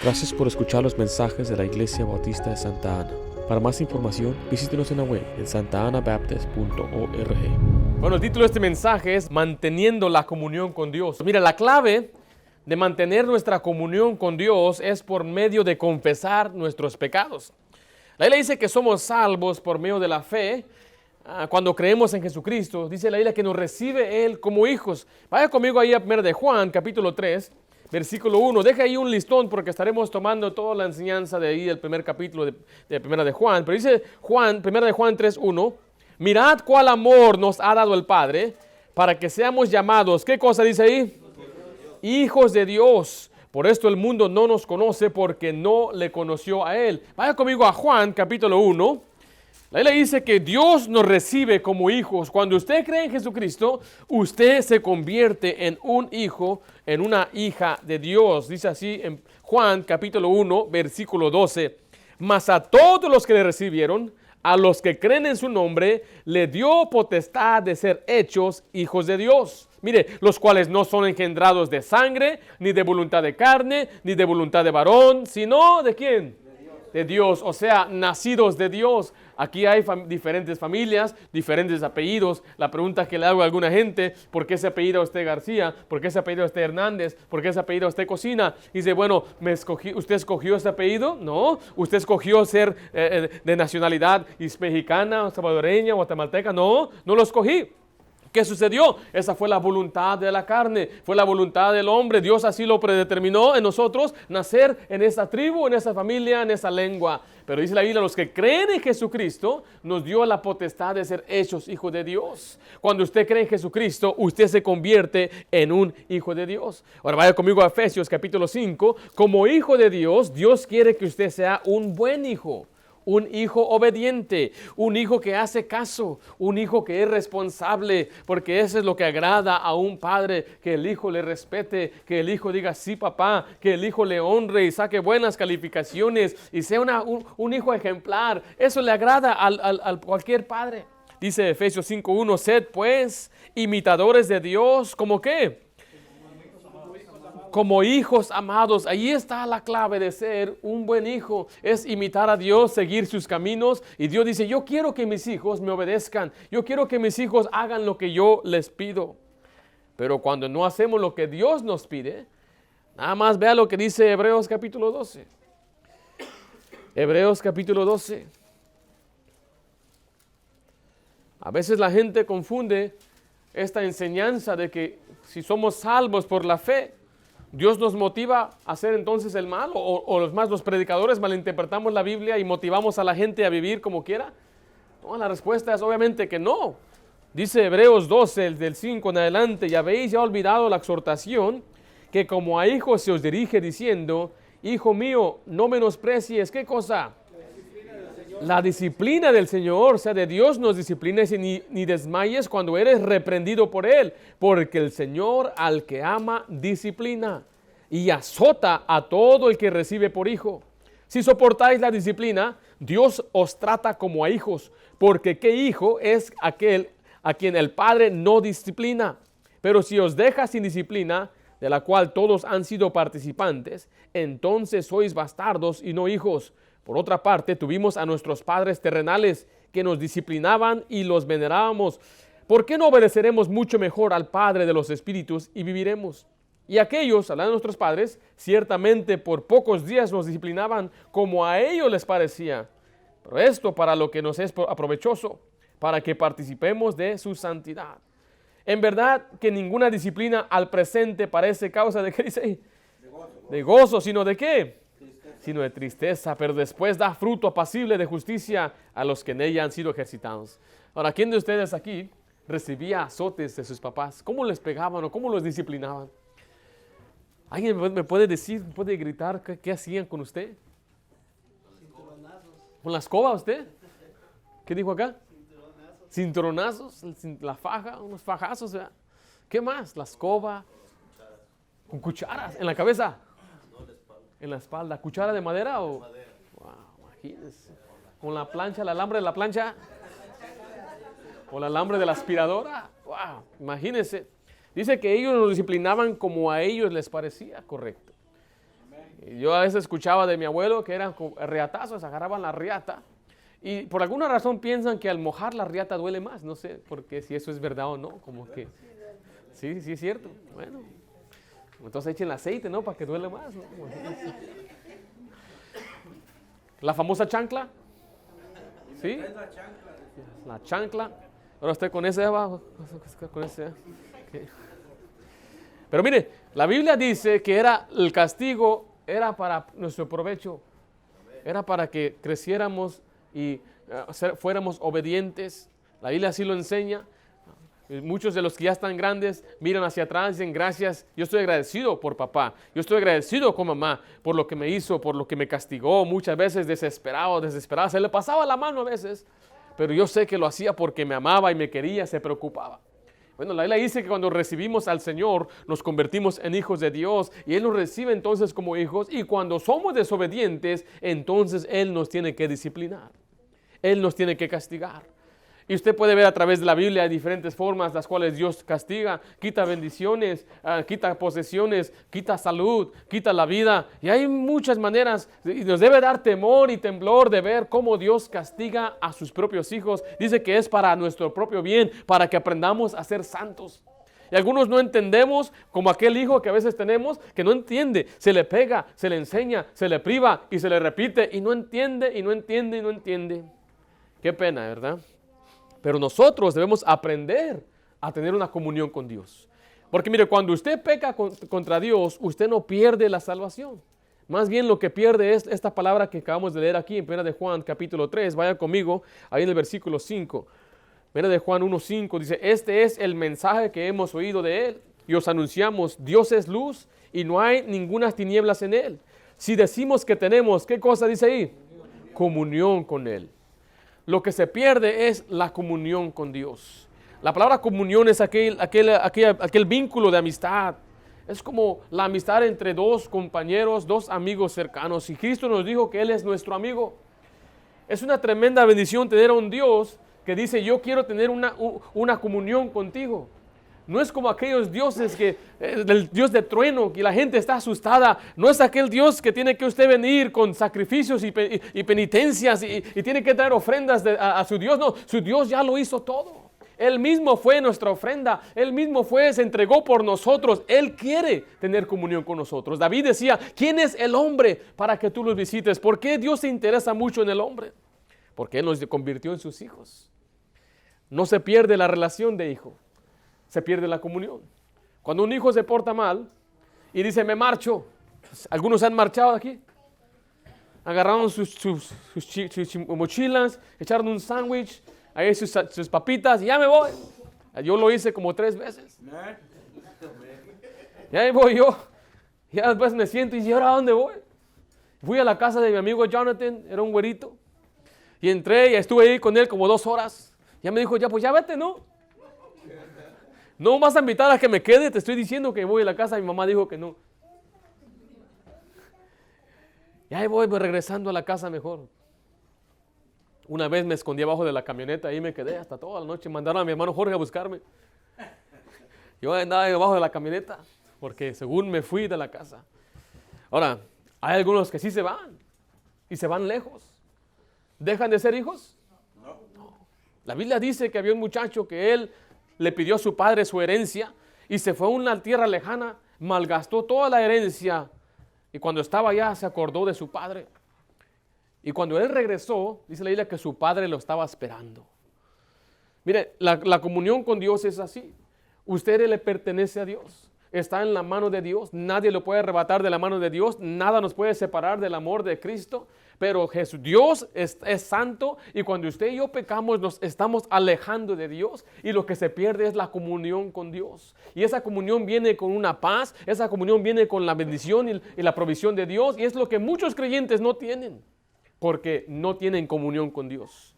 Gracias por escuchar los mensajes de la Iglesia Bautista de Santa Ana. Para más información, visítenos en la web en santaanabaptist.org. Bueno, el título de este mensaje es Manteniendo la comunión con Dios. Mira, la clave de mantener nuestra comunión con Dios es por medio de confesar nuestros pecados. La Biblia dice que somos salvos por medio de la fe. Cuando creemos en Jesucristo, dice la Biblia que nos recibe Él como hijos. Vaya conmigo ahí a 1 de Juan, capítulo 3, versículo 1. Deja ahí un listón porque estaremos tomando toda la enseñanza de ahí del primer capítulo de 1 de Juan. Pero dice Juan, 1 de Juan 3, 1. Mirad cuál amor nos ha dado el Padre para que seamos llamados. ¿Qué cosa dice ahí? Hijos de Dios. Por esto el mundo no nos conoce porque no le conoció a Él. Vaya conmigo a Juan, capítulo 1. La Biblia dice que Dios nos recibe como hijos. Cuando usted cree en Jesucristo, usted se convierte en un hijo, en una hija de Dios. Dice así en Juan capítulo 1, versículo 12. Mas a todos los que le recibieron, a los que creen en su nombre, le dio potestad de ser hechos hijos de Dios. Mire, los cuales no son engendrados de sangre, ni de voluntad de carne, ni de voluntad de varón, sino ¿de quién? De Dios, o sea, nacidos de Dios. Aquí hay diferentes familias, diferentes apellidos. La pregunta que le hago a alguna gente, ¿por qué se apellida usted García? ¿Por qué se apellida usted Hernández? ¿Por qué se apellida usted Cocina? Y dice, bueno, ¿usted escogió ese apellido? No. ¿Usted escogió ser de nacionalidad mexicana, salvadoreña, guatemalteca? No, no lo escogí. ¿Qué sucedió? Esa fue la voluntad de la carne, fue la voluntad del hombre. Dios así lo predeterminó en nosotros, nacer en esa tribu, en esa familia, en esa lengua. Pero dice la Biblia, los que creen en Jesucristo, nos dio la potestad de ser hechos hijos de Dios. Cuando usted cree en Jesucristo, usted se convierte en un hijo de Dios. Ahora vaya conmigo a Efesios capítulo 5. Como hijo de Dios, Dios quiere que usted sea un buen hijo. Un hijo obediente, un hijo que hace caso, un hijo que es responsable, porque eso es lo que agrada a un padre, que el hijo le respete, que el hijo diga sí papá, que el hijo le honre y saque buenas calificaciones y sea un hijo ejemplar. Eso le agrada a cualquier padre. Dice Efesios 5:1, sed pues imitadores de Dios, ¿como qué? Como hijos amados. Ahí está la clave de ser un buen hijo, es imitar a Dios, seguir sus caminos. Y Dios dice, yo quiero que mis hijos me obedezcan, yo quiero que mis hijos hagan lo que yo les pido. Pero cuando no hacemos lo que Dios nos pide, nada más vea lo que dice Hebreos capítulo 12. Hebreos capítulo 12. A veces la gente confunde esta enseñanza de que si somos salvos por la fe, Dios nos motiva a hacer entonces el mal, o los predicadores malinterpretamos la Biblia y motivamos a la gente a vivir como quiera. No, la respuesta es obviamente que no. Dice Hebreos 12, del 5 en adelante, y habéis ya olvidado la exhortación que como a hijos se os dirige diciendo, hijo mío, no menosprecies, ¿qué cosa? La disciplina del Señor, o sea, de Dios nos disciplina y ni desmayes cuando eres reprendido por Él, porque el Señor al que ama disciplina y azota a todo el que recibe por hijo. Si soportáis la disciplina, Dios os trata como a hijos, porque ¿qué hijo es aquel a quien el Padre no disciplina? Pero si os deja sin disciplina, de la cual todos han sido participantes, entonces sois bastardos y no hijos. Por otra parte, tuvimos a nuestros padres terrenales que nos disciplinaban y los venerábamos. ¿Por qué no obedeceremos mucho mejor al Padre de los Espíritus y viviremos? Y aquellos, hablando de nuestros padres, ciertamente por pocos días nos disciplinaban como a ellos les parecía. Pero esto para lo que nos es aprovechoso, para que participemos de su santidad. En verdad que ninguna disciplina al presente parece causa de ¿qué dice ahí? De gozo, sino de ¿qué? Sino de tristeza, pero después da fruto apacible de justicia a los que en ella han sido ejercitados. Ahora, ¿quién de ustedes aquí recibía azotes de sus papás? ¿Cómo les pegaban o cómo los disciplinaban? ¿Alguien me puede decir, puede gritar qué hacían con usted? ¿Con la escoba usted? ¿Qué dijo acá? Cinturonazos, la faja, unos fajazos, ¿verdad? ¿Qué más? La escoba, con cucharas en la cabeza. En la espalda, ¿cuchara de madera o? Wow, imagínense. Con la plancha, el alambre de la plancha. O el alambre de la aspiradora. Wow, imagínense. Dice que ellos nos disciplinaban como a ellos les parecía correcto. Yo a veces escuchaba de mi abuelo que eran riatazos, agarraban la riata. Y por alguna razón piensan que al mojar la riata duele más. No sé porque si eso es verdad o no. Como que sí, sí es cierto. Bueno, entonces echen el aceite, ¿no? Para que duele más, ¿no? La famosa chancla. ¿Sí? La chancla. Ahora estoy con ese abajo. Con ese. Okay. Pero mire, la Biblia dice que era el castigo, era para nuestro provecho. Era para que creciéramos y fuéramos obedientes. La Biblia así lo enseña. Muchos de los que ya están grandes miran hacia atrás y dicen gracias, yo estoy agradecido por papá, yo estoy agradecido con mamá por lo que me hizo, por lo que me castigó, muchas veces desesperado, se le pasaba la mano a veces, pero yo sé que lo hacía porque me amaba y me quería, se preocupaba. Bueno, la Biblia dice que cuando recibimos al Señor nos convertimos en hijos de Dios y Él nos recibe entonces como hijos, y cuando somos desobedientes entonces Él nos tiene que disciplinar, Él nos tiene que castigar. Y usted puede ver a través de la Biblia diferentes formas las cuales Dios castiga, quita bendiciones, quita posesiones, quita salud, quita la vida. Y hay muchas maneras, y nos debe dar temor y temblor de ver cómo Dios castiga a sus propios hijos. Dice que es para nuestro propio bien, para que aprendamos a ser santos. Y algunos no entendemos, como aquel hijo que a veces tenemos, que no entiende, se le pega, se le enseña, se le priva y se le repite, y no entiende, y no entiende, y no entiende. Qué pena, ¿verdad? Pero nosotros debemos aprender a tener una comunión con Dios. Porque mire, cuando usted peca contra Dios, usted no pierde la salvación. Más bien lo que pierde es esta palabra que acabamos de leer aquí en 1 de Juan capítulo 3. Vaya conmigo, ahí en el versículo 5. 1 de Juan 1:5 dice, este es el mensaje que hemos oído de Él y os anunciamos, Dios es luz y no hay ninguna tinieblas en Él. Si decimos que tenemos, ¿qué cosa dice ahí? Comunión con Él. Lo que se pierde es la comunión con Dios. La palabra comunión es aquel vínculo de amistad. Es como la amistad entre dos compañeros, dos amigos cercanos. Y Cristo nos dijo que Él es nuestro amigo. Es una tremenda bendición tener a un Dios que dice, yo quiero tener una comunión contigo. No es como aquellos dioses el Dios de trueno, que la gente está asustada. No es aquel Dios que tiene que usted venir con sacrificios y penitencias y tiene que traer ofrendas a su Dios. No, su Dios ya lo hizo todo. Él mismo fue nuestra ofrenda. Él mismo se entregó por nosotros. Él quiere tener comunión con nosotros. David decía, ¿quién es el hombre para que tú los visites? ¿Por qué Dios se interesa mucho en el hombre? Porque Él nos convirtió en sus hijos. No se pierde la relación de hijo. Se pierde la comunión. Cuando un hijo se porta mal y dice, me marcho. Algunos han marchado aquí. Agarraron sus mochilas, echaron un sándwich, ahí sus papitas y ya me voy. Yo lo hice como 3 veces. Y ahí voy yo. Ya después me siento y ahora ¿a dónde voy? Fui a la casa de mi amigo Jonathan, era un güerito. Y entré y estuve ahí con él como 2 horas. Ya me dijo, ya pues ya vete, ¿no? No vas a invitar a que me quede, te estoy diciendo que voy a la casa, mi mamá dijo que no. Y ahí voy regresando a la casa mejor. Una vez me escondí abajo de la camioneta y me quedé hasta toda la noche. Mandaron a mi hermano Jorge a buscarme. Yo andaba abajo de la camioneta porque según me fui de la casa. Ahora, hay algunos que sí se van y se van lejos. ¿Dejan de ser hijos? No. La Biblia dice que había un muchacho que él le pidió a su padre su herencia y se fue a una tierra lejana, malgastó toda la herencia y cuando estaba allá se acordó de su padre. Y cuando él regresó, dice la Biblia que su padre lo estaba esperando. Mire, la comunión con Dios es así. Usted le pertenece a Dios. Está en la mano de Dios. Nadie lo puede arrebatar de la mano de Dios. Nada nos puede separar del amor de Cristo. Pero Dios es santo y cuando usted y yo pecamos nos estamos alejando de Dios y lo que se pierde es la comunión con Dios. Y esa comunión viene con una paz, esa comunión viene con la bendición y la provisión de Dios y es lo que muchos creyentes no tienen porque no tienen comunión con Dios.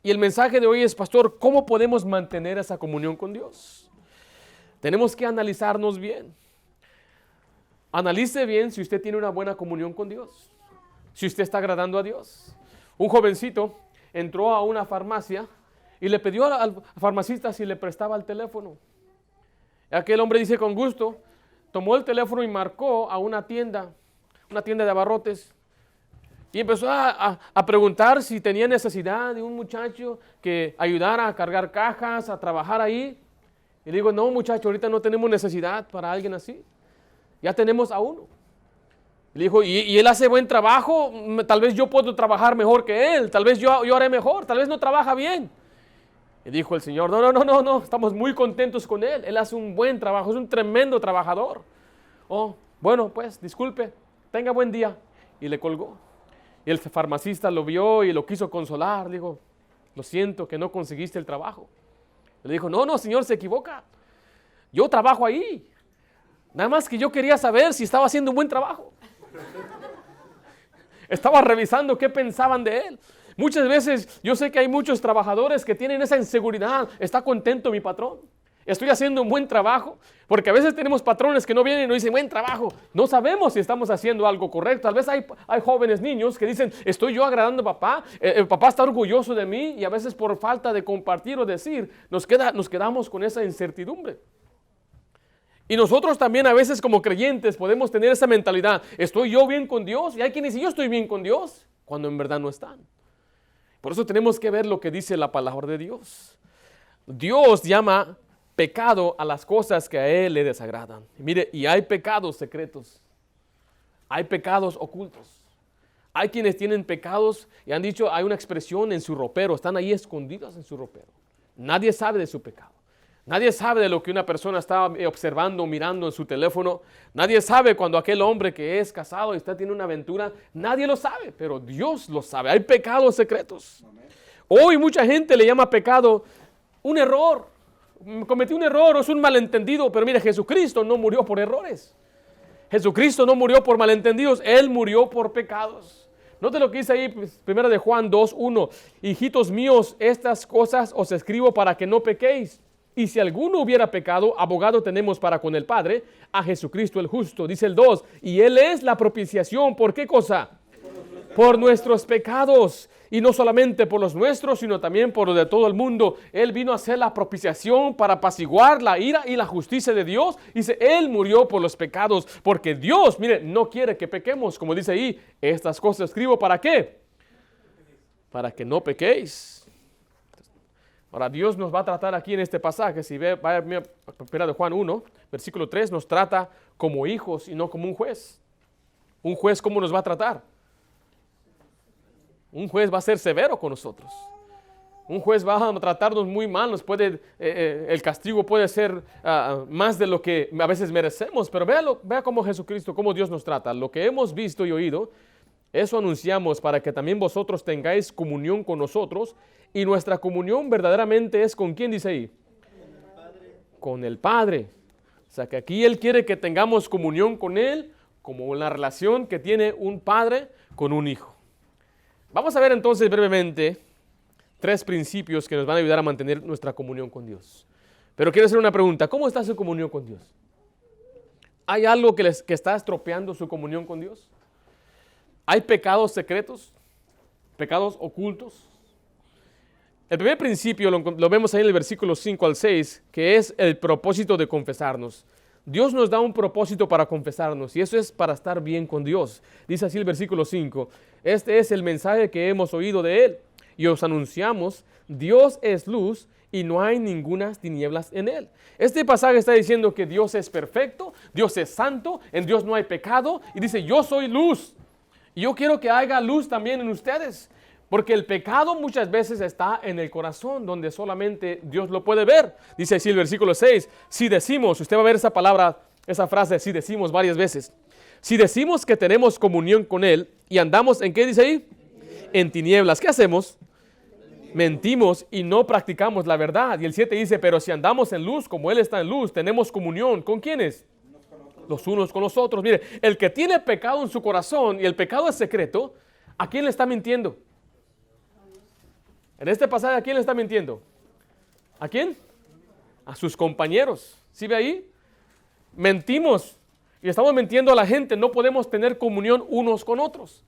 Y el mensaje de hoy es, pastor, ¿cómo podemos mantener esa comunión con Dios? Tenemos que analizarnos bien. Analice bien si usted tiene una buena comunión con Dios. Si usted está agradando a Dios. Un jovencito entró a una farmacia y le pidió al farmacista si le prestaba el teléfono. Aquel hombre dice con gusto, tomó el teléfono y marcó a una tienda. una tienda de abarrotes. Y empezó a preguntar si tenía necesidad de un muchacho que ayudara a cargar cajas, a trabajar ahí. Y le digo, no muchacho, ahorita no tenemos necesidad para alguien así. Ya tenemos a uno. Y le dijo, ¿y él hace buen trabajo? Tal vez yo puedo trabajar mejor que él. Tal vez yo haré mejor. Tal vez no trabaja bien. Y dijo el Señor, no, estamos muy contentos con él. Él hace un buen trabajo, es un tremendo trabajador. Oh, bueno, pues, disculpe, tenga buen día. Y le colgó. Y el farmacista lo vio y lo quiso consolar. Le dijo, lo siento que no conseguiste el trabajo. Le dijo, no, señor, se equivoca. Yo trabajo ahí. Nada más que yo quería saber si estaba haciendo un buen trabajo. Estaba revisando qué pensaban de él. Muchas veces yo sé que hay muchos trabajadores que tienen esa inseguridad. ¿Está contento mi patrón? ¿Estoy haciendo un buen trabajo? Porque a veces tenemos patrones que no vienen y nos dicen, buen trabajo. No sabemos si estamos haciendo algo correcto. Tal vez hay jóvenes niños que dicen, ¿estoy yo agradando a papá? Papá está orgulloso de mí. Y a veces por falta de compartir o decir, nos quedamos con esa incertidumbre. Y nosotros también a veces como creyentes podemos tener esa mentalidad. ¿Estoy yo bien con Dios? Y hay quienes dicen, yo estoy bien con Dios, cuando en verdad no están. Por eso tenemos que ver lo que dice la palabra de Dios. Dios llama pecado a las cosas que a Él le desagradan. Y mire, y hay pecados secretos. Hay pecados ocultos. Hay quienes tienen pecados y han dicho, hay una expresión en su ropero. Están ahí escondidos en su ropero. Nadie sabe de su pecado. Nadie sabe de lo que una persona está observando, mirando en su teléfono. Nadie sabe cuando aquel hombre que es casado y tiene una aventura. Nadie lo sabe, pero Dios lo sabe. Hay pecados secretos. Hoy mucha gente le llama pecado un error. Cometí un error o es un malentendido. Pero mire, Jesucristo no murió por errores. Jesucristo no murió por malentendidos. Él murió por pecados. Note lo que dice ahí, 1 de Juan 2:1. Hijitos míos, estas cosas os escribo para que no pequéis. Y si alguno hubiera pecado, abogado tenemos para con el Padre, a Jesucristo el justo. Dice el 2, y Él es la propiciación. ¿Por qué cosa? Por nuestros pecados. Y no solamente por los nuestros, sino también por los de todo el mundo. Él vino a ser la propiciación para apaciguar la ira y la justicia de Dios. Dice, Él murió por los pecados. Porque Dios, mire, no quiere que pequemos. Como dice ahí, estas cosas escribo, ¿para qué? Para que no pequéis. Ahora Dios nos va a tratar aquí en este pasaje, si ve, vaya a 1 de Juan 1, versículo 3, nos trata como hijos y no como un juez. Un juez, ¿cómo nos va a tratar? Un juez va a ser severo con nosotros. Un juez va a tratarnos muy mal, el castigo puede ser más de lo que a veces merecemos, pero vea cómo Jesucristo, cómo Dios nos trata. Lo que hemos visto y oído, eso anunciamos para que también vosotros tengáis comunión con nosotros. Y nuestra comunión verdaderamente es ¿con quién dice ahí? Con el Padre. O sea que aquí Él quiere que tengamos comunión con Él, como la relación que tiene un padre con un hijo. Vamos a ver entonces brevemente 3 principios que nos van a ayudar a mantener nuestra comunión con Dios. Pero quiero hacer una pregunta. ¿Cómo está su comunión con Dios? ¿Hay algo que está estropeando su comunión con Dios? ¿Hay pecados secretos? ¿Pecados ocultos? El primer principio lo vemos ahí en el versículo 5 al 6, que es el propósito de confesarnos. Dios nos da un propósito para confesarnos y eso es para estar bien con Dios. Dice así el versículo 5, este es el mensaje que hemos oído de Él y os anunciamos, Dios es luz y no hay ninguna tinieblas en Él. Este pasaje está diciendo que Dios es perfecto, Dios es santo, en Dios no hay pecado y dice yo soy luz. Y yo quiero que haya luz también en ustedes. Porque el pecado muchas veces está en el corazón, donde solamente Dios lo puede ver. Dice así el versículo 6, si decimos, usted va a ver esa palabra, esa frase, si decimos varias veces. Si decimos que tenemos comunión con Él y andamos, ¿en qué dice ahí? En tinieblas. ¿Qué hacemos? Mentimos y no practicamos la verdad. Y el 7 dice, pero si andamos en luz, como Él está en luz, tenemos comunión. ¿Con quiénes? Los unos con los otros. Mire, el que tiene pecado en su corazón y el pecado es secreto, ¿a quién le está mintiendo? En este pasaje, ¿a quién le está mintiendo? ¿A quién? A sus compañeros. ¿Sí ve ahí? Mentimos y estamos mintiendo a la gente. No podemos tener comunión unos con otros.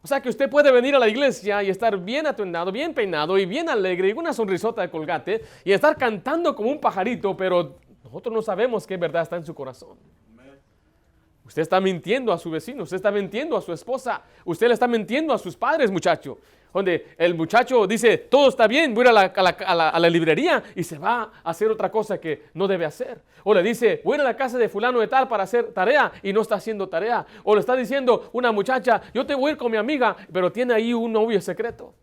O sea que usted puede venir a la iglesia y estar bien atuendado, bien peinado y bien alegre y una sonrisota de Colgate y estar cantando como un pajarito, pero nosotros no sabemos qué verdad está en su corazón. Usted está mintiendo a su vecino, usted está mintiendo a su esposa, usted le está mintiendo a sus padres, muchacho. Donde el muchacho dice, todo está bien, voy a ir a la librería y se va a hacer otra cosa que no debe hacer. O le dice, voy a ir a la casa de fulano de tal para hacer tarea y no está haciendo tarea. O le está diciendo una muchacha, yo te voy a ir con mi amiga, pero tiene ahí un novio secreto.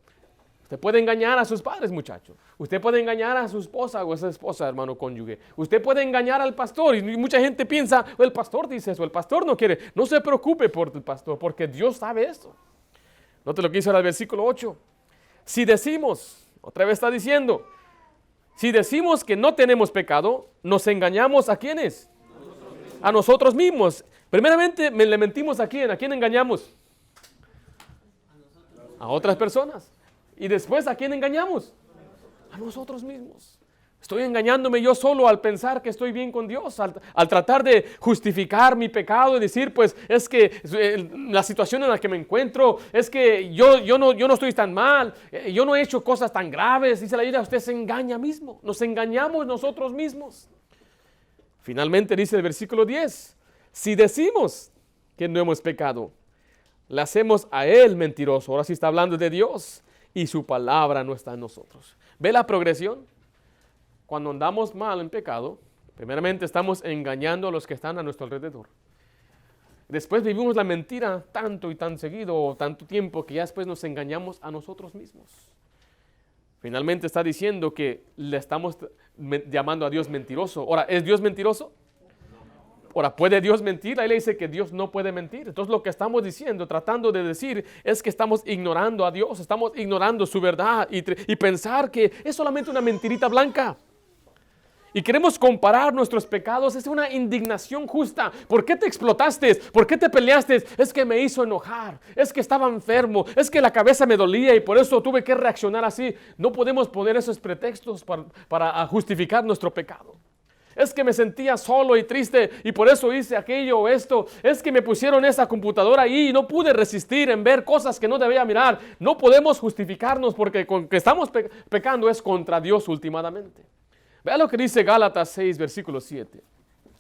Usted puede engañar a sus padres, muchacho. Usted puede engañar a su esposa o a esa esposa, hermano cónyuge. Usted puede engañar al pastor. Y mucha gente piensa, el pastor dice eso, el pastor no quiere. No se preocupe por el pastor, porque Dios sabe eso. Note lo que dice ahora el versículo 8. Si decimos, otra vez está diciendo, si decimos que no tenemos pecado, nos engañamos ¿a quiénes? A nosotros mismos. Primeramente, le mentimos ¿a quién? ¿A quién engañamos? A otras personas. Y después, ¿a quién engañamos? A nosotros mismos. Estoy engañándome yo solo al pensar que estoy bien con Dios, al tratar de justificar mi pecado y decir, pues, es que la situación en la que me encuentro, es que yo no estoy tan mal, yo no he hecho cosas tan graves. Dice la Biblia, usted se engaña mismo, nos engañamos nosotros mismos. Finalmente dice el versículo 10, si decimos que no hemos pecado, le hacemos a Él mentiroso. Ahora sí está hablando de Dios y su palabra no está en nosotros. ¿Ve la progresión? Cuando andamos mal en pecado, primeramente estamos engañando a los que están a nuestro alrededor. Después vivimos la mentira tanto y tan seguido, o tanto tiempo, que ya después nos engañamos a nosotros mismos. Finalmente está diciendo que le estamos llamando a Dios mentiroso. Ahora, ¿es Dios mentiroso? Ahora, ¿puede Dios mentir? Ahí le dice que Dios no puede mentir. Entonces lo que estamos diciendo, tratando de decir, es que estamos ignorando a Dios, estamos ignorando su verdad y pensar que es solamente una mentirita blanca. Y queremos comparar nuestros pecados. Es una indignación justa. ¿Por qué te explotaste? ¿Por qué te peleaste? Es que me hizo enojar. Es que estaba enfermo. Es que la cabeza me dolía y por eso tuve que reaccionar así. No podemos poner esos pretextos para justificar nuestro pecado. Es que me sentía solo y triste y por eso hice aquello o esto. Es que me pusieron esa computadora ahí y no pude resistir en ver cosas que no debía mirar. No podemos justificarnos porque con que estamos pecando es contra Dios últimamente. Vea lo que dice Gálatas 6, versículo 7.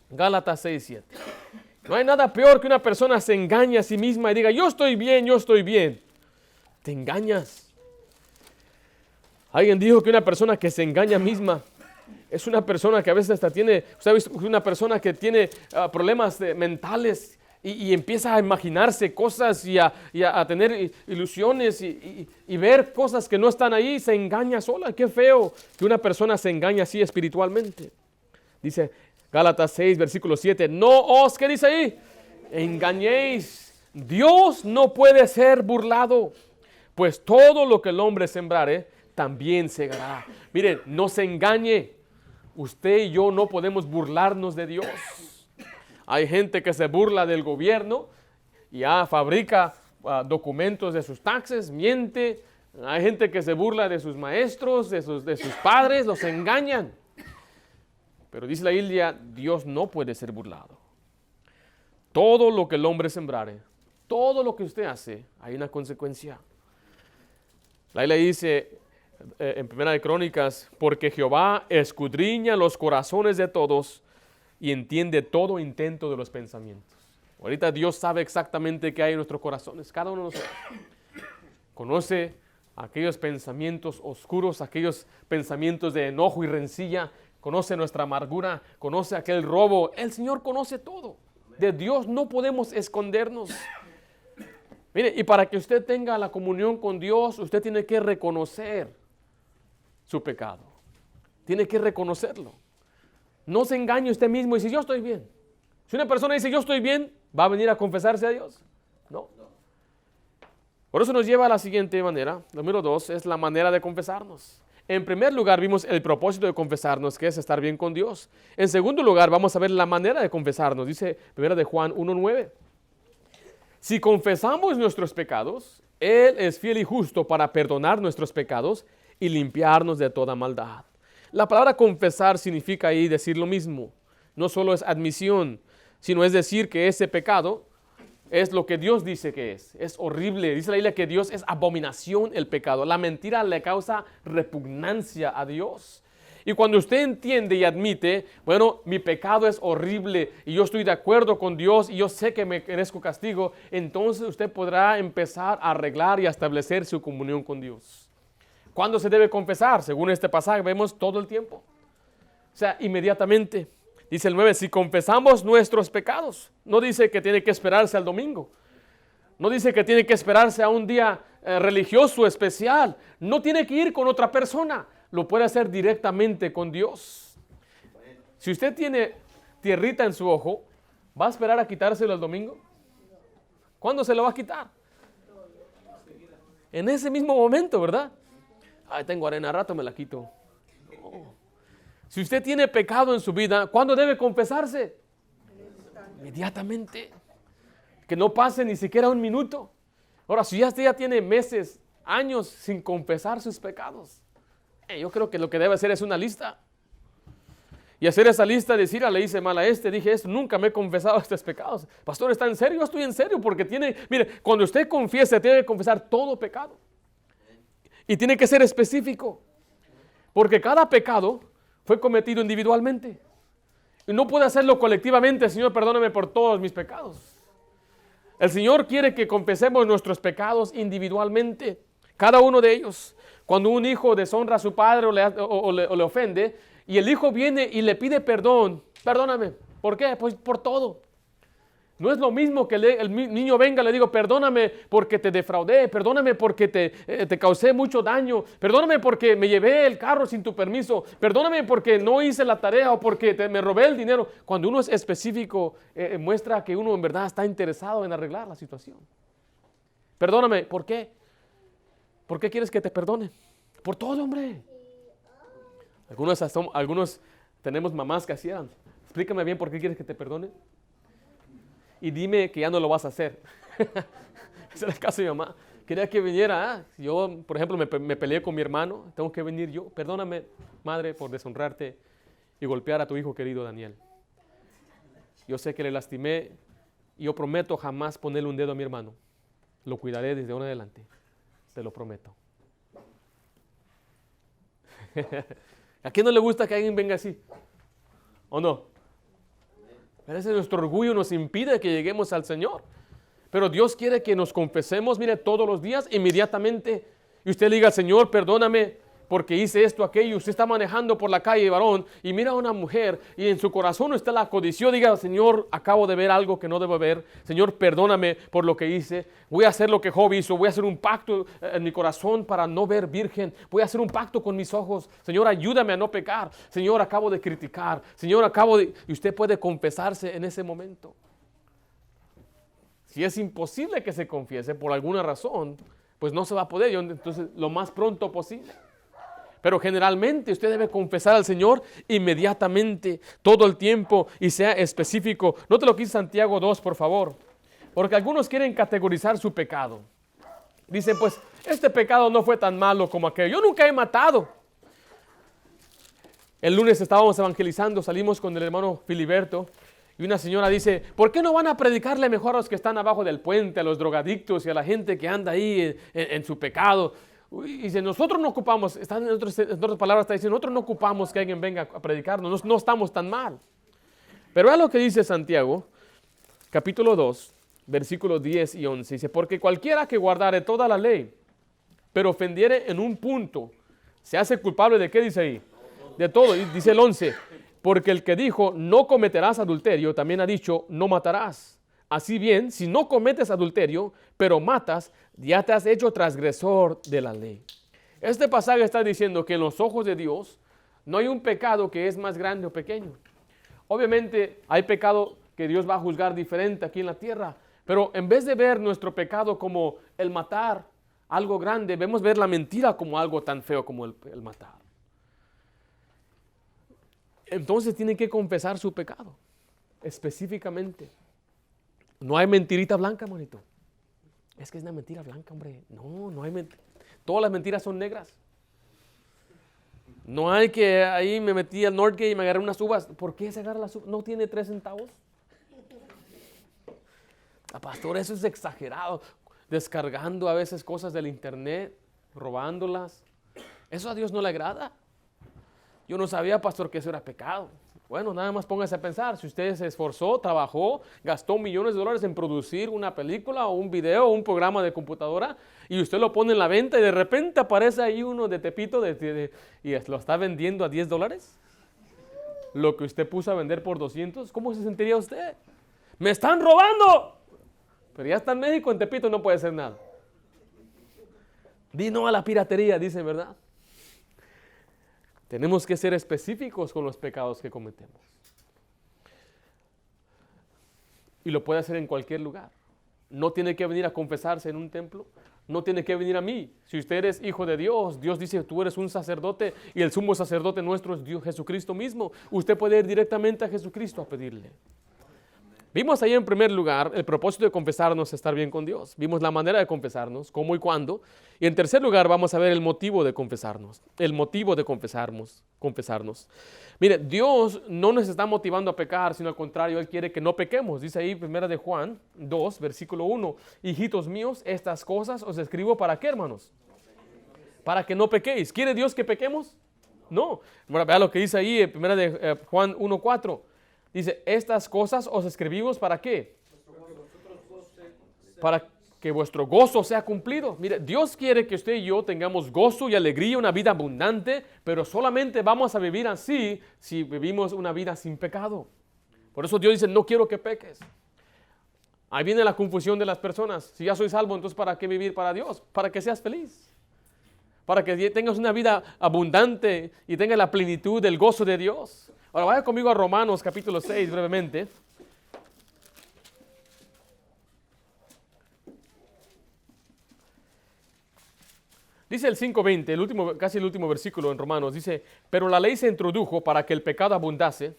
Gálatas 6, 7. No hay nada peor que una persona se engañe a sí misma y diga, yo estoy bien, yo estoy bien. Te engañas. Alguien dijo que una persona que se engaña misma es una persona que a veces hasta tiene, usted ha visto una persona que tiene problemas mentales y empieza a imaginarse cosas y a tener ilusiones y ver cosas que no están ahí, se engaña sola. Qué feo que una persona se engañe así espiritualmente. Dice Gálatas 6, versículo 7, no os, ¿qué dice ahí? Engañéis. Dios no puede ser burlado, pues todo lo que el hombre sembrare, también segará. Miren, no se engañe. Usted y yo no podemos burlarnos de Dios. Hay gente que se burla del gobierno y fabrica documentos de sus taxes, miente. Hay gente que se burla de sus maestros, de sus padres, los engañan. Pero dice la Biblia, Dios no puede ser burlado. Todo lo que el hombre sembrare, todo lo que usted hace, hay una consecuencia. La Biblia dice en Primera de Crónicas, porque Jehová escudriña los corazones de todos y entiende todo intento de los pensamientos. Ahorita Dios sabe exactamente qué hay en nuestros corazones, cada uno de nosotros. Conoce aquellos pensamientos oscuros, aquellos pensamientos de enojo y rencilla, conoce nuestra amargura, conoce aquel robo. El Señor conoce todo. De Dios no podemos escondernos. Mire, y para que usted tenga la comunión con Dios, usted tiene que reconocer su pecado. Tiene que reconocerlo. No se engañe usted mismo y dice, yo estoy bien. Si una persona dice, yo estoy bien, ¿va a venir a confesarse a Dios? No. Por eso nos lleva a la siguiente manera. Número 2 es la manera de confesarnos. En primer lugar, vimos el propósito de confesarnos, que es estar bien con Dios. En segundo lugar, vamos a ver la manera de confesarnos. Dice 1 de Juan 1:9. Si confesamos nuestros pecados, Él es fiel y justo para perdonar nuestros pecados y limpiarnos de toda maldad. La palabra confesar significa ahí decir lo mismo. No solo es admisión, sino es decir que ese pecado es lo que Dios dice que es. Es horrible. Dice la Biblia que Dios es abominación el pecado. La mentira le causa repugnancia a Dios. Y cuando usted entiende y admite, bueno, mi pecado es horrible y yo estoy de acuerdo con Dios y yo sé que me merezco castigo, entonces usted podrá empezar a arreglar y a establecer su comunión con Dios. ¿Cuándo se debe confesar? Según este pasaje vemos todo el tiempo. O sea, inmediatamente. Dice el 9, si confesamos nuestros pecados, no dice que tiene que esperarse al domingo. No dice que tiene que esperarse a un día religioso especial. No tiene que ir con otra persona. Lo puede hacer directamente con Dios. Si usted tiene tierrita en su ojo, ¿va a esperar a quitárselo el domingo? ¿Cuándo se lo va a quitar? En ese mismo momento, ¿verdad? Ay, tengo arena, rato me la quito. No. Si usted tiene pecado en su vida, ¿cuándo debe confesarse? Inmediatamente. Que no pase ni siquiera un minuto. Ahora, si usted ya tiene meses, años sin confesar sus pecados, yo creo que lo que debe hacer es una lista. Y hacer esa lista, decir, le hice mal a este, dije esto, nunca me he confesado estos pecados. Pastor, ¿está en serio? Yo estoy en serio porque mire, cuando usted confiesa, tiene que confesar todo pecado. Y tiene que ser específico. Porque cada pecado fue cometido individualmente. Y no puede hacerlo colectivamente. Señor, perdóname por todos mis pecados. El Señor quiere que confesemos nuestros pecados individualmente. Cada uno de ellos. Cuando un hijo deshonra a su padre o le ofende, y el hijo viene y le pide perdón. Perdóname. ¿Por qué? Pues por todo. No es lo mismo que el niño venga y le digo, perdóname porque te defraudé, perdóname porque te causé mucho daño, perdóname porque me llevé el carro sin tu permiso, perdóname porque no hice la tarea o porque me robé el dinero. Cuando uno es específico, muestra que uno en verdad está interesado en arreglar la situación. Perdóname, ¿por qué? ¿Por qué quieres que te perdone? Por todo, hombre. Algunos tenemos mamás que hacían. Explícame bien por qué quieres que te perdone. Y dime que ya no lo vas a hacer. Ese era el caso de mi mamá. Quería que viniera. Yo, por ejemplo, me peleé con mi hermano. Tengo que venir yo. Perdóname, madre, por deshonrarte y golpear a tu hijo querido Daniel. Yo sé que le lastimé y yo prometo jamás ponerle un dedo a mi hermano. Lo cuidaré desde ahora en adelante. Te lo prometo. ¿A quién no le gusta que alguien venga así? ¿O no? A veces nuestro orgullo nos impide que lleguemos al Señor. Pero Dios quiere que nos confesemos, mire, todos los días, inmediatamente. Y usted le diga, Señor, perdóname porque hice esto, aquello. Usted está manejando por la calle, varón, y mira a una mujer y en su corazón usted la codició. Diga, Señor, acabo de ver algo que no debo ver. Señor, perdóname por lo que hice. Voy a hacer lo que Job hizo. Voy a hacer un pacto en mi corazón para no ver virgen. Voy a hacer un pacto con mis ojos. Señor, ayúdame a no pecar. Señor, acabo de criticar. Señor, Y usted puede confesarse en ese momento. Si es imposible que se confiese por alguna razón, pues no se va a poder. Entonces, lo más pronto posible. Pero generalmente usted debe confesar al Señor inmediatamente, todo el tiempo y sea específico. Note lo que dice Santiago 2, por favor. Porque algunos quieren categorizar su pecado. Dicen, pues, este pecado no fue tan malo como aquel. Yo nunca he matado. El lunes estábamos evangelizando, salimos con el hermano Filiberto. Y una señora dice, ¿por qué no van a predicarle mejor a los que están abajo del puente, a los drogadictos y a la gente que anda ahí en su pecado? Y dice, nosotros no ocupamos, en otras palabras está diciendo, nosotros no ocupamos que alguien venga a predicarnos, no estamos tan mal. Pero es lo que dice Santiago, capítulo 2, versículos 10 y 11. Dice, porque cualquiera que guardare toda la ley, pero ofendiere en un punto, se hace culpable de qué dice ahí? De todo. Y dice el 11, porque el que dijo, no cometerás adulterio, también ha dicho, no matarás. Así bien, si no cometes adulterio, pero matas, ya te has hecho transgresor de la ley. Este pasaje está diciendo que en los ojos de Dios no hay un pecado que es más grande o pequeño. Obviamente hay pecado que Dios va a juzgar diferente aquí en la tierra, pero en vez de ver nuestro pecado como el matar, algo grande, vemos ver la mentira como algo tan feo como el matar. Entonces tienen que confesar su pecado, específicamente. No hay mentirita blanca, monito. Es que es una mentira blanca, hombre. No hay mentira. Todas las mentiras son negras. No hay que ahí me metí al Northgate y me agarré unas uvas. ¿Por qué se agarra las uvas? ¿No tiene 3 centavos? Pastor, eso es exagerado. Descargando a veces cosas del internet, robándolas. Eso a Dios no le agrada. Yo no sabía, pastor, que eso era pecado. Bueno, nada más póngase a pensar, si usted se esforzó, trabajó, gastó millones de dólares en producir una película o un video o un programa de computadora y usted lo pone en la venta y de repente aparece ahí uno de Tepito y lo está vendiendo a $10, lo que usted puso a vender por 200, ¿cómo se sentiría usted? ¡Me están robando! Pero ya está en México, en Tepito no puede hacer nada. Di no a la piratería, dicen, ¿verdad? Tenemos que ser específicos con los pecados que cometemos. Y lo puede hacer en cualquier lugar. No tiene que venir a confesarse en un templo. No tiene que venir a mí. Si usted es hijo de Dios, Dios dice tú eres un sacerdote y el sumo sacerdote nuestro es Dios Jesucristo mismo. Usted puede ir directamente a Jesucristo a pedirle. Vimos ahí en primer lugar el propósito de confesarnos, estar bien con Dios. Vimos la manera de confesarnos, cómo y cuándo. Y en tercer lugar vamos a ver el motivo de confesarnos. El motivo de confesarnos. Mire, Dios no nos está motivando a pecar, sino al contrario, Él quiere que no pequemos. Dice ahí 1 de Juan 2, versículo 1. Hijitos míos, estas cosas os escribo ¿para qué, hermanos? Para que no pequéis. ¿Quiere Dios que pequemos? No. Bueno, vea lo que dice ahí en 1 de Juan 1, 4. Dice, estas cosas os escribimos ¿para qué? Para que vuestro gozo sea cumplido. Mire, Dios quiere que usted y yo tengamos gozo y alegría, una vida abundante, pero solamente vamos a vivir así si vivimos una vida sin pecado. Por eso Dios dice, no quiero que peques. Ahí viene la confusión de las personas. Si ya soy salvo, entonces ¿para qué vivir para Dios? Para que seas feliz. Para que tengas una vida abundante y tengas la plenitud del gozo de Dios. Ahora vaya conmigo a Romanos capítulo 6 brevemente. Dice el 5:20, casi el último versículo en Romanos, dice, pero la ley se introdujo para que el pecado abundase,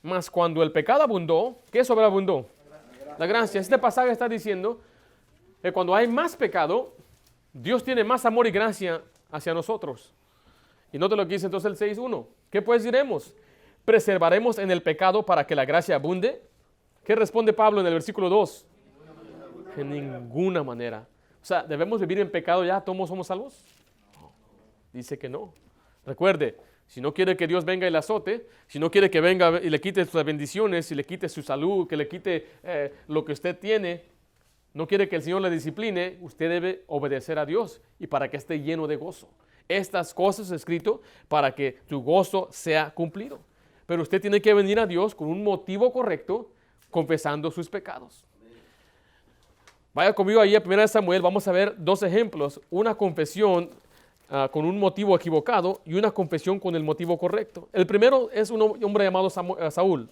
mas cuando el pecado abundó, ¿qué sobreabundó? La gracia. Este pasaje está diciendo que cuando hay más pecado, Dios tiene más amor y gracia hacia nosotros. Y note lo que dice entonces el 6:1. ¿Qué pues diremos? ¿Preservaremos en el pecado para que la gracia abunde? ¿Qué responde Pablo en el versículo 2? En ninguna manera. O sea, ¿debemos vivir en pecado ya? ¿Todos somos salvos? No. Dice que no. Recuerde, si no quiere que Dios venga y le azote, si no quiere que venga y le quite sus bendiciones, si le quite su salud, que le quite lo que usted tiene, no quiere que el Señor le discipline, usted debe obedecer a Dios y para que esté lleno de gozo. Estas cosas escrito para que tu gozo sea cumplido. Pero usted tiene que venir a Dios con un motivo correcto, confesando sus pecados. Vaya conmigo ahí a 1 Samuel, vamos a ver dos ejemplos. Una confesión con un motivo equivocado y una confesión con el motivo correcto. El primero es un hombre llamado Saúl.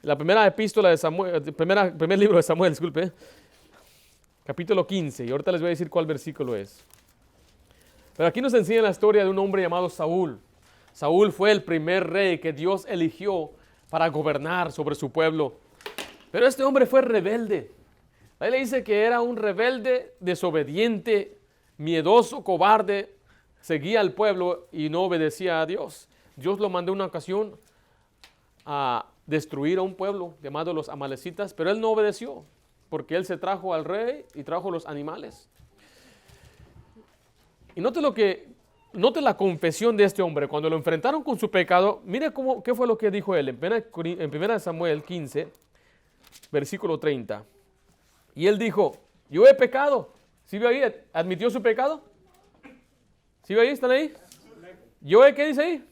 La primera epístola de Samuel, primer libro de Samuel, disculpe, capítulo 15, y ahorita les voy a decir cuál versículo es. Pero aquí nos enseña la historia de un hombre llamado Saúl. Saúl fue el primer rey que Dios eligió para gobernar sobre su pueblo. Pero este hombre fue rebelde. La Biblia dice que era un rebelde, desobediente, miedoso, cobarde, seguía al pueblo y no obedecía a Dios. Dios lo mandó una ocasión a destruir a un pueblo llamado los amalecitas, pero él no obedeció, porque él se trajo al rey y trajo los animales. Y note la confesión de este hombre. Cuando lo enfrentaron con su pecado, mire qué fue lo que dijo él en 1 Samuel 15, versículo 30. Y él dijo, yo he pecado. ¿Sí ve ahí? ¿Admitió su pecado? ¿Sí ve ahí? ¿Están ahí? ¿Qué dice ahí?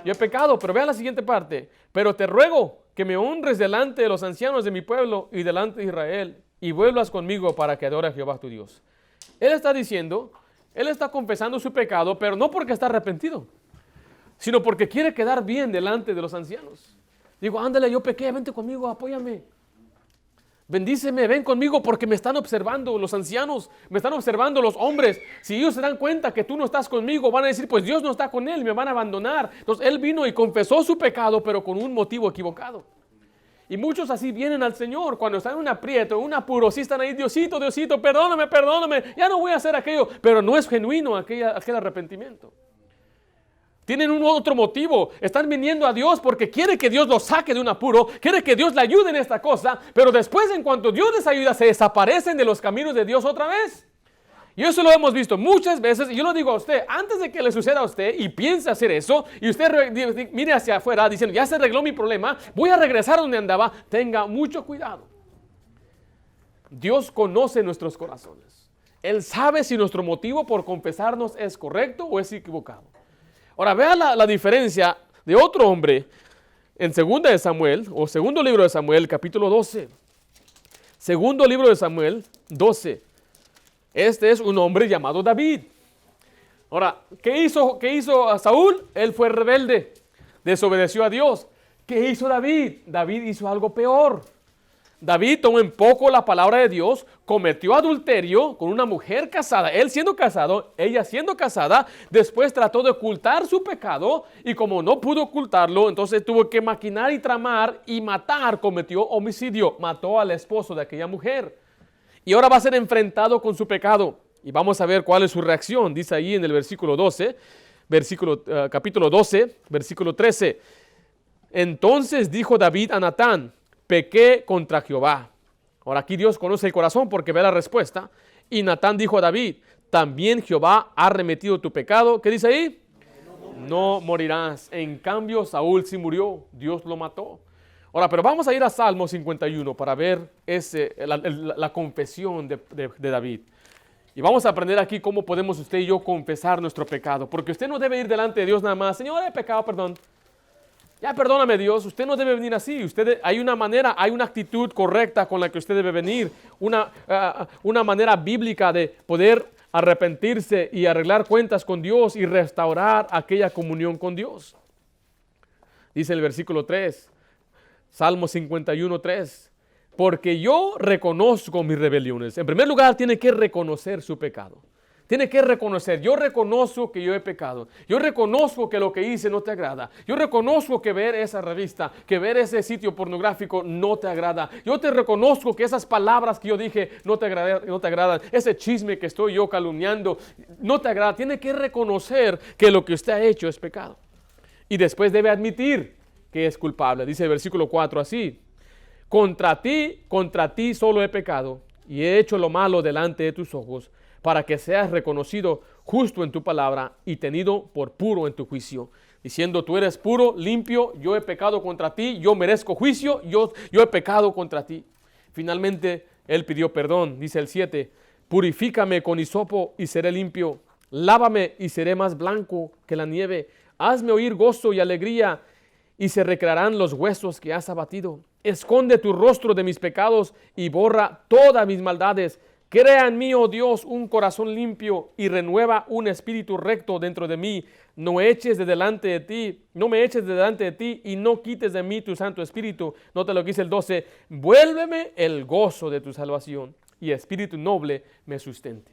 Yo he pecado, pero vea la siguiente parte. Pero te ruego que me honres delante de los ancianos de mi pueblo y delante de Israel y vuelvas conmigo para que adore a Jehová tu Dios. Él está confesando su pecado, pero no porque está arrepentido, sino porque quiere quedar bien delante de los ancianos. Digo, ándale, yo pequé, vente conmigo, apóyame. Bendíceme, ven conmigo porque me están observando los ancianos, me están observando los hombres. Si ellos se dan cuenta que tú no estás conmigo, van a decir, pues Dios no está con él, me van a abandonar. Entonces él vino y confesó su pecado, pero con un motivo equivocado. Y muchos así vienen al Señor cuando están en un aprieto, en un apuro, sí están ahí, Diosito, perdóname, ya no voy a hacer aquello, pero no es genuino aquel arrepentimiento. Tienen un otro motivo, están viniendo a Dios porque quiere que Dios los saque de un apuro, quiere que Dios le ayude en esta cosa, pero después en cuanto Dios les ayuda, se desaparecen de los caminos de Dios otra vez. Y eso lo hemos visto muchas veces, y yo lo digo a usted, antes de que le suceda a usted y piense hacer eso, y usted mire hacia afuera diciendo, ya se arregló mi problema, voy a regresar donde andaba, tenga mucho cuidado. Dios conoce nuestros corazones. Él sabe si nuestro motivo por confesarnos es correcto o es equivocado. Ahora, vea la diferencia de otro hombre en Segunda de Samuel, o Segundo Libro de Samuel, capítulo 12. Segundo Libro de Samuel, 12. Este es un hombre llamado David. Ahora, ¿qué hizo Saúl? Él fue rebelde, desobedeció a Dios. ¿Qué hizo David? David hizo algo peor. David tomó en poco la palabra de Dios, cometió adulterio con una mujer casada, él siendo casado, ella siendo casada, después trató de ocultar su pecado y como no pudo ocultarlo, entonces tuvo que maquinar y tramar y matar, cometió homicidio, mató al esposo de aquella mujer. Y ahora va a ser enfrentado con su pecado. Y vamos a ver cuál es su reacción. Dice ahí en el versículo 12, capítulo 12, versículo 13. Entonces dijo David a Natán, pequé contra Jehová. Ahora aquí Dios conoce el corazón porque ve la respuesta. Y Natán dijo a David, también Jehová ha remitido tu pecado. ¿Qué dice ahí? No morirás. En cambio Saúl sí murió. Dios lo mató. Ahora, pero vamos a ir a Salmo 51 para ver la confesión de David. Y vamos a aprender aquí cómo podemos usted y yo confesar nuestro pecado. Porque usted no debe ir delante de Dios nada más. Señor, he pecado, perdón. Ya perdóname Dios, usted no debe venir así. Hay una manera, hay una actitud correcta con la que usted debe venir. Una manera bíblica de poder arrepentirse y arreglar cuentas con Dios y restaurar aquella comunión con Dios. Dice el versículo 3. Salmo 51, 3. Porque yo reconozco mis rebeliones. En primer lugar, tiene que reconocer su pecado. Tiene que reconocer, yo reconozco que yo he pecado. Yo reconozco que lo que hice no te agrada. Yo reconozco que ver esa revista, que ver ese sitio pornográfico no te agrada. Yo te reconozco que esas palabras que yo dije no te agradan. Ese chisme que estoy yo calumniando no te agrada. Tiene que reconocer que lo que usted ha hecho es pecado. Y después debe admitir que es culpable. Dice el versículo 4 así. Contra ti solo he pecado y he hecho lo malo delante de tus ojos, para que seas reconocido justo en tu palabra y tenido por puro en tu juicio. Diciendo, tú eres puro, limpio, yo he pecado contra ti, yo merezco juicio, yo he pecado contra ti. Finalmente, él pidió perdón, dice el 7, purifícame con hisopo y seré limpio, lávame y seré más blanco que la nieve, hazme oír gozo y alegría y se recrearán los huesos que has abatido. Esconde tu rostro de mis pecados y borra todas mis maldades. Crea en mí, oh Dios, un corazón limpio y renueva un espíritu recto dentro de mí. No me eches de delante de ti y no quites de mí tu Santo Espíritu. Nota lo que dice el 12. Vuélveme el gozo de tu salvación y espíritu noble me sustente.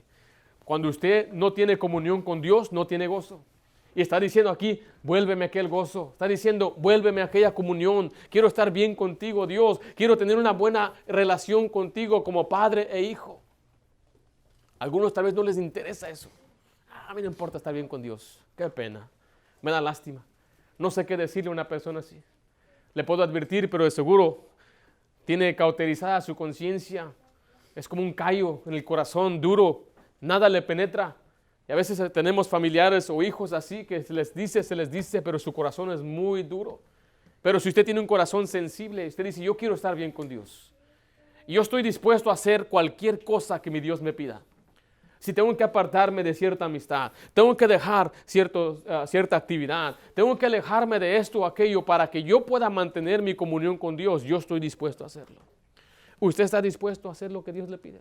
Cuando usted no tiene comunión con Dios, no tiene gozo. Y está diciendo aquí, vuélveme aquel gozo. Está diciendo, vuélveme aquella comunión. Quiero estar bien contigo, Dios. Quiero tener una buena relación contigo como padre e hijo. A algunos tal vez no les interesa eso. A mí no importa estar bien con Dios. Qué pena. Me da lástima. No sé qué decirle a una persona así. Le puedo advertir, pero de seguro tiene cauterizada su conciencia. Es como un callo en el corazón duro. Nada le penetra. Y a veces tenemos familiares o hijos así que se les dice, pero su corazón es muy duro. Pero si usted tiene un corazón sensible, usted dice, yo quiero estar bien con Dios. Y yo estoy dispuesto a hacer cualquier cosa que mi Dios me pida. Si tengo que apartarme de cierta amistad, tengo que dejar cierta actividad, tengo que alejarme de esto o aquello para que yo pueda mantener mi comunión con Dios, yo estoy dispuesto a hacerlo. ¿Usted está dispuesto a hacer lo que Dios le pide?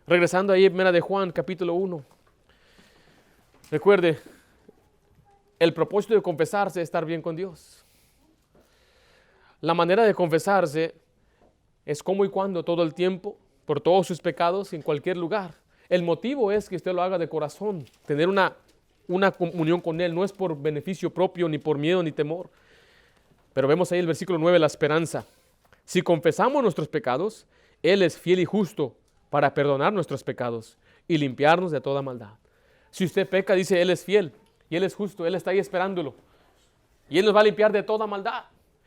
Regresando ahí, 1 de Juan, capítulo 1. Recuerde, el propósito de confesarse es estar bien con Dios. La manera de confesarse es como y cuando, todo el tiempo, por todos sus pecados, en cualquier lugar. El motivo es que usted lo haga de corazón, tener una comunión con Él, no es por beneficio propio, ni por miedo, ni temor. Pero vemos ahí el versículo 9, la esperanza. Si confesamos nuestros pecados, Él es fiel y justo para perdonar nuestros pecados y limpiarnos de toda maldad. Si usted peca, dice, Él es fiel y Él es justo, Él está ahí esperándolo. Y Él nos va a limpiar de toda maldad.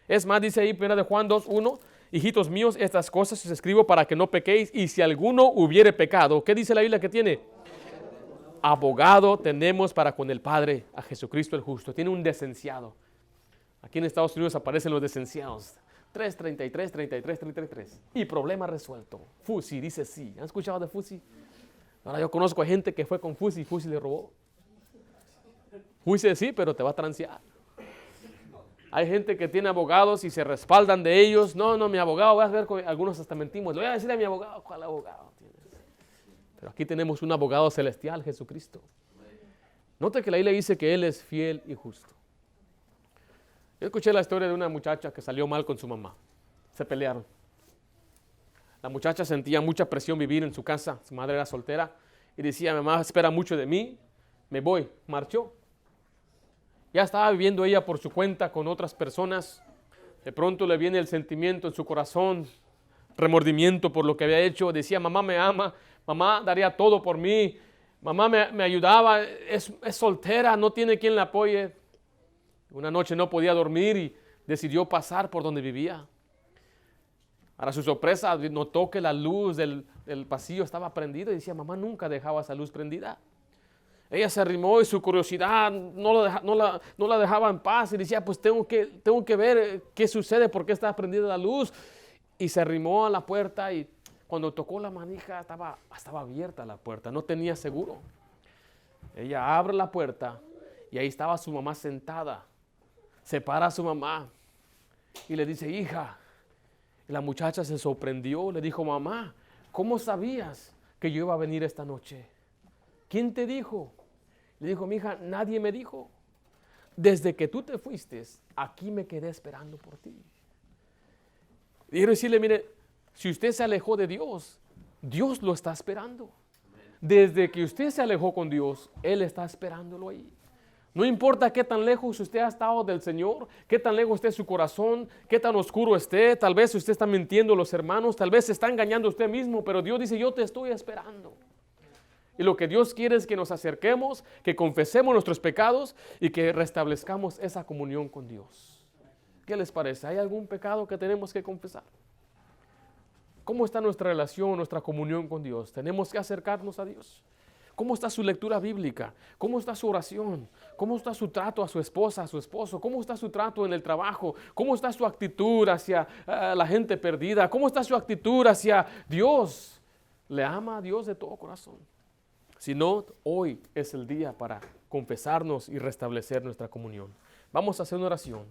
Es más, dice ahí 1 de Juan 2:1, hijitos míos, estas cosas os escribo para que no pequéis, y si alguno hubiere pecado, ¿qué dice la Biblia que tiene? Abogado tenemos para con el Padre, a Jesucristo el justo. Tiene un descenciado. Aquí en Estados Unidos aparecen los descenciados. 333, 33, 33. Y problema resuelto. Fusi dice sí. ¿Han escuchado de Fusi? Ahora yo conozco a gente que fue con Fusi y Fusi le robó. Fusi dice sí, pero te va a transear. Hay gente que tiene abogados y se respaldan de ellos. No, mi abogado, voy a ver con algunos hasta mentimos. Le voy a decir a mi abogado, ¿cuál abogado tienes? Pero aquí tenemos un abogado celestial, Jesucristo. Note que la Biblia dice que Él es fiel y justo. Yo escuché la historia de una muchacha que salió mal con su mamá. Se pelearon. La muchacha sentía mucha presión vivir en su casa. Su madre era soltera. Y decía, mamá espera mucho de mí. Me voy. Marchó. Ya estaba viviendo ella por su cuenta con otras personas. De pronto le viene el sentimiento en su corazón. Remordimiento por lo que había hecho. Decía, mamá me ama. Mamá daría todo por mí. Mamá me ayudaba. Es soltera. No tiene quien la apoye. Una noche no podía dormir y decidió pasar por donde vivía. Para su sorpresa, notó que la luz del pasillo estaba prendida y decía, mamá nunca dejaba esa luz prendida. Ella se arrimó y su curiosidad no la dejaba en paz y decía, pues tengo que ver qué sucede, por qué está prendida la luz. Y se arrimó a la puerta y cuando tocó la manija estaba abierta la puerta, no tenía seguro. Ella abre la puerta y ahí estaba su mamá sentada. Se para a su mamá y le dice, hija. Y la muchacha se sorprendió, le dijo, mamá, ¿cómo sabías que yo iba a venir esta noche? ¿Quién te dijo? Le dijo, mi hija, nadie me dijo. Desde que tú te fuiste, aquí me quedé esperando por ti. Y quiero decirle, mire, si usted se alejó de Dios, Dios lo está esperando. Desde que usted se alejó con Dios, Él está esperándolo ahí. No importa qué tan lejos usted ha estado del Señor, qué tan lejos esté su corazón, qué tan oscuro esté, tal vez usted está mintiendo a los hermanos, tal vez se está engañando a usted mismo, pero Dios dice, yo te estoy esperando. Y lo que Dios quiere es que nos acerquemos, que confesemos nuestros pecados y que restablezcamos esa comunión con Dios. ¿Qué les parece? ¿Hay algún pecado que tenemos que confesar? ¿Cómo está nuestra relación, nuestra comunión con Dios? ¿Tenemos que acercarnos a Dios? ¿Cómo está su lectura bíblica? ¿Cómo está su oración? ¿Cómo está su trato a su esposa, a su esposo? ¿Cómo está su trato en el trabajo? ¿Cómo está su actitud hacia la gente perdida? ¿Cómo está su actitud hacia Dios? ¿Le ama a Dios de todo corazón? Si no, hoy es el día para confesarnos y restablecer nuestra comunión. Vamos a hacer una oración.